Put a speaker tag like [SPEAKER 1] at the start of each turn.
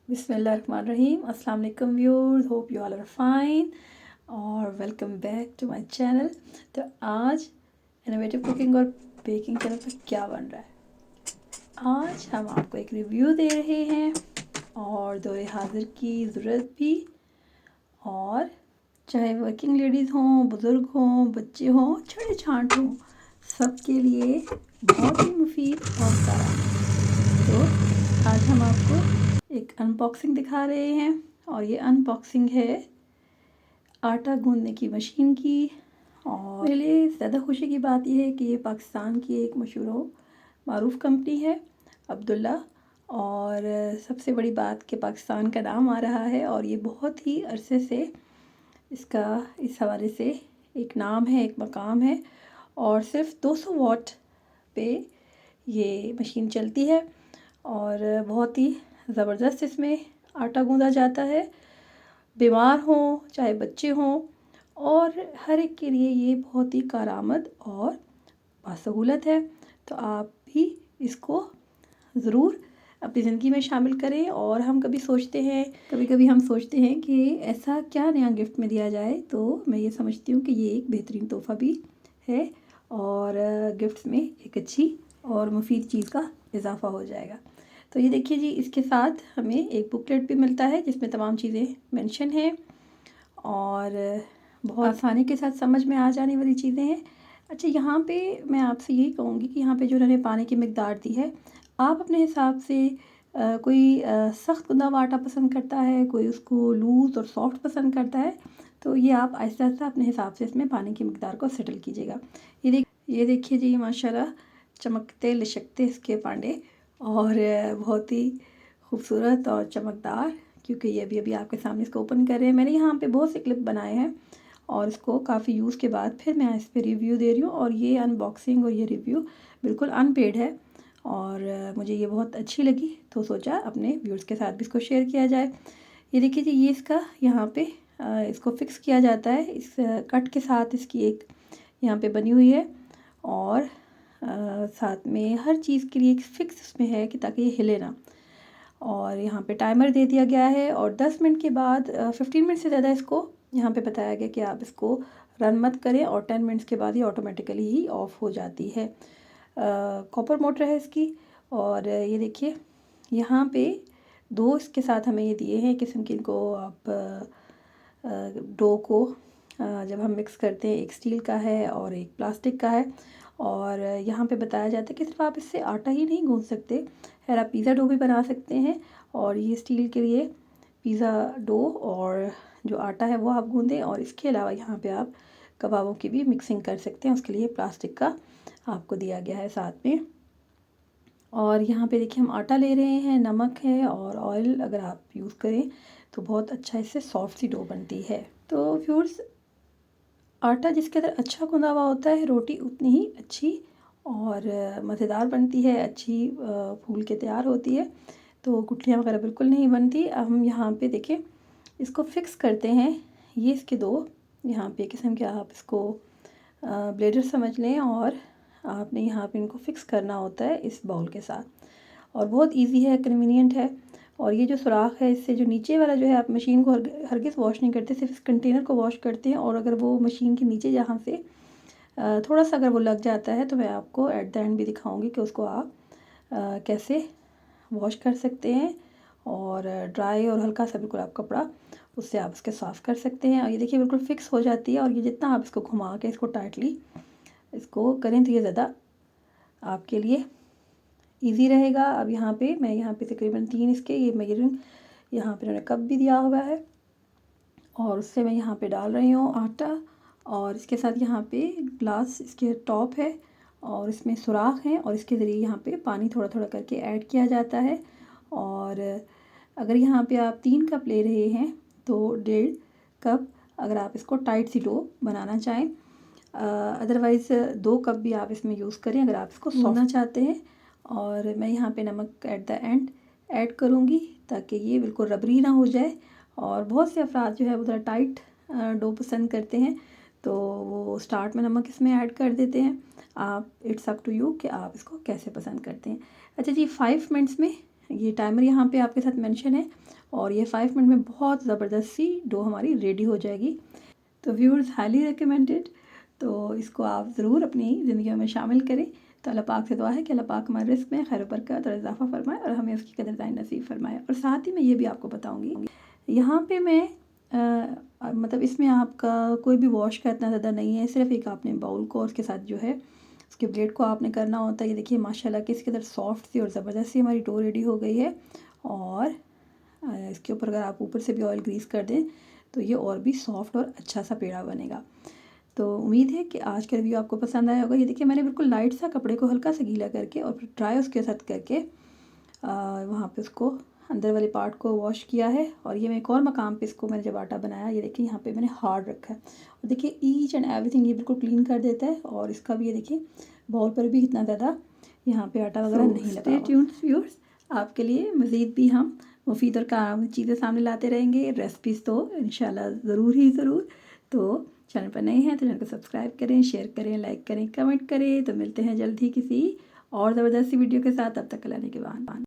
[SPEAKER 1] बिस्मिल्लाहिर्रहमानिर्रहीम। अस्सलाम वालेकुम viewers, hope you all are fine और welcome back to my channel. तो आज इनोवेटिव कुकिंग और बेकिंग चैनल पर क्या बन रहा है, आज हम आपको एक रिव्यू दे रहे हैं और दौरे हाजिर की ज़रूरत भी। और चाहे वर्किंग लेडीज़ हों, बुज़ुर्ग हों, बच्चे हों, छड़े छांट हों, सबके लिए बहुत ही मुफीद और सारा। तो आज हम आपको एक अनबॉक्सिंग दिखा रहे हैं और ये अनबॉक्सिंग है आटा गूंदने की मशीन की। और मेरे लिए ज़्यादा खुशी की बात यह है कि ये पाकिस्तान की एक मशहूर मारूफ़ कंपनी है, अब्दुल्ला। और सबसे बड़ी बात कि पाकिस्तान का नाम आ रहा है और ये बहुत ही अरसे से इसका इस हवाले से एक नाम है, एक मकाम है। और सिर्फ 200 वाट पे ये मशीन चलती है और बहुत ही ज़बरदस्त इसमें आटा गूंदा जाता है। बीमार हों चाहे बच्चे हों और हर एक के लिए ये बहुत ही कारआमद और बासहूलत है। तो आप भी इसको ज़रूर अपनी ज़िंदगी में शामिल करें। और हम कभी कभी हम सोचते हैं कि ऐसा क्या नया गिफ्ट में दिया जाए, तो मैं ये समझती हूँ कि ये एक बेहतरीन तोहफ़ा भी है और गिफ्ट्स में एक अच्छी और मुफीद चीज़ का इजाफ़ा हो जाएगा। तो ये देखिए जी, इसके साथ हमें एक बुकलेट भी मिलता है जिसमें तमाम चीज़ें मेंशन हैं और बहुत आसानी के साथ समझ में आ जाने वाली चीज़ें हैं। अच्छा, यहाँ पे मैं आपसे यही कहूँगी कि यहाँ पे जो उन्होंने पानी की मिकदार दी है, आप अपने हिसाब से कोई सख्त गुंदा हुआ आटा पसंद करता है, कोई उसको लूज़ और सॉफ्ट पसंद करता है, तो ये आप आहिस्ता आहिस्ता अपने हिसाब से इसमें पानी की मिकदार को सेटल कीजिएगा। ये देखिए जी, माशाल्लाह चमकते लिशकते इसके पांडे और बहुत ही खूबसूरत और चमकदार, क्योंकि ये अभी अभी आपके सामने इसको ओपन कर रहे हैं। मैंने यहाँ पे बहुत से क्लिप बनाए हैं और इसको काफ़ी यूज़ के बाद फिर मैं इस पर रिव्यू दे रही हूँ। और ये अनबॉक्सिंग और ये रिव्यू बिल्कुल अनपेड है और मुझे ये बहुत अच्छी लगी, तो सोचा अपने व्यूअर्स के साथ भी इसको शेयर किया जाए। ये देखिए जी, ये इसका यहाँ पे इसको फिक्स किया जाता है, इस कट के साथ इसकी एक यहाँ पे बनी हुई है और साथ में हर चीज़ के लिए एक फिक्स इसमें है कि ताकि ये हिले ना। और यहाँ पे टाइमर दे दिया गया है और 10 मिनट के बाद 15 मिनट से ज़्यादा इसको यहाँ पे बताया गया कि आप इसको रन मत करें और 10 मिनट्स के बाद ये ऑटोमेटिकली ही ऑफ़ हो जाती है। कॉपर मोटर है इसकी। और ये देखिए यहाँ पे दो इसके साथ हमें ये दिए हैं किस्म के, इनको आप डो को जब हम मिक्स करते हैं, एक स्टील का है और एक प्लास्टिक का है। और यहाँ पे बताया जाता है कि सिर्फ आप इससे आटा ही नहीं गूंद सकते, खैर आप पिज़्ज़ा डो भी बना सकते हैं। और ये स्टील के लिए पिज़्ज़ा डो और जो आटा है वो आप गूंदें। और इसके अलावा यहाँ पे आप कबाबों की भी मिक्सिंग कर सकते हैं, उसके लिए प्लास्टिक का आपको दिया गया है साथ में। और यहाँ पे देखिए हम आटा ले रहे हैं, नमक है और ऑयल अगर आप यूज़ करें तो बहुत अच्छा इससे सॉफ्ट सी डो बनती है। तो व्यूअर्स, आटा जिसके अंदर अच्छा गूंदा हुआ होता है, रोटी उतनी ही अच्छी और मज़ेदार बनती है, अच्छी फूल के तैयार होती है, तो गुठलियाँ वगैरह बिल्कुल नहीं बनती। अब हम यहाँ पे देखिए इसको फिक्स करते हैं। ये इसके दो यहाँ पे किस्म के आप इसको ब्लेडर समझ लें और आपने यहाँ पे इनको फिक्स करना होता है इस बाउल के साथ। और बहुत इजी है, कन्वीनियंट है। और ये जो सुराख है, इससे जो नीचे वाला जो है, आप मशीन को हरगिज़ वॉश नहीं करते, सिर्फ इस कंटेनर को वॉश करते हैं। और अगर वो मशीन के नीचे जहाँ से थोड़ा सा अगर वो लग जाता है, तो मैं आपको एट द एंड भी दिखाऊंगी कि उसको आप कैसे वॉश कर सकते हैं। और ड्राई और हल्का सा बिल्कुल आप कपड़ा उससे आप इसके साफ़ कर सकते हैं। और ये देखिए बिल्कुल फिक्स हो जाती है। और ये जितना आप इसको घुमा के इसको टाइटली इसको करें तो ये ज़्यादा आपके लिए इजी रहेगा। अब यहाँ पे मैं यहाँ पे तकरीबन 3 इसके ये मेजरिंग यहाँ पे उन्होंने कप भी दिया हुआ है और उससे मैं यहाँ पे डाल रही हूँ आटा। और इसके साथ यहाँ पे ग्लास इसके टॉप है और इसमें सुराख है और इसके ज़रिए यहाँ पे पानी थोड़ा थोड़ा करके ऐड किया जाता है। और अगर यहाँ पे आप 3 कप ले रहे हैं तो 1.5 कप अगर आप इसको टाइट सी डो बनाना चाहें, अदरवाइज़ 2 कप भी आप इसमें यूज़ करें अगर आप इसको सोना चाहते हैं। और मैं यहाँ पे नमक एट द एंड ऐड करूँगी ताकि ये बिल्कुल रबरी ना हो जाए। और बहुत से अफराद जो है उधर टाइट डो पसंद करते हैं, तो वो स्टार्ट में नमक इसमें ऐड कर देते हैं। आप इट्स अप टू यू कि आप इसको कैसे पसंद करते हैं। अच्छा जी, 5 मिनट्स में ये टाइमर यहाँ पे आपके साथ मेंशन है और ये 5 मिनट में बहुत ज़बरदस्त सी डो हमारी रेडी हो जाएगी। तो व्यूअर्स हाईली रिकमेंडेड, तो इसको आप ज़रूर अपनी ज़िंदगी में शामिल करें। तो अल्लाह पाक से दुआ है कि अल्लाह पाक हमारे रिस्क में खैर बरकत और इजाफ़ा फरमाए और हमें उसकी कदरदानी नसीब फरमाए। और साथ ही मैं ये भी आपको बताऊँगी, यहाँ पे मैं मतलब इसमें आपका कोई भी वॉश का इतना ज़्यादा नहीं है, सिर्फ एक आपने बाउल को उसके साथ जो है उसके ब्लेड को आपने करना होता है। ये देखिए माशाल्लाह किस कदर सॉफ्ट सी और ज़बरदस्त सी हमारी डो रेडी हो गई है। और इसके ऊपर अगर आप ऊपर से भी ऑयल ग्रीस कर दें तो ये और भी सॉफ्ट और अच्छा सा पेड़ा बनेगा। तो उम्मीद है कि आज का रिव्यू आपको पसंद आया होगा। ये देखिए मैंने बिल्कुल लाइट सा कपड़े को हल्का सा गीला करके और फिर ड्राई उसके साथ करके वहाँ पे उसको अंदर वाले पार्ट को वॉश किया है। और ये मैं एक और मकाम पे इसको मैंने जब आटा बनाया, ये देखिए यहाँ पे मैंने हार्ड रखा है और देखिए ईच एंड एवरीथिंग ये बिल्कुल क्लीन कर देता है। और इसका भी ये देखिए बाउल पर भी इतना ज़्यादा यहाँ पे आटा वगैरह नहीं लगा। स्टे ट्यून्ड व्यूअर्स, आपके लिए मज़ीद भी हम मुफीद और काम चीज़ें सामने लाते रहेंगे, रेसिपीज़ तो इंशाल्लाह ज़रूर ही ज़रूर। तो चैनल पर नए हैं तो चैनल को सब्सक्राइब करें, शेयर करें, लाइक करें, कमेंट करें। तो मिलते हैं जल्द ही किसी और ज़बरदस्त सी वीडियो के साथ। तब तक के लिए के बाद।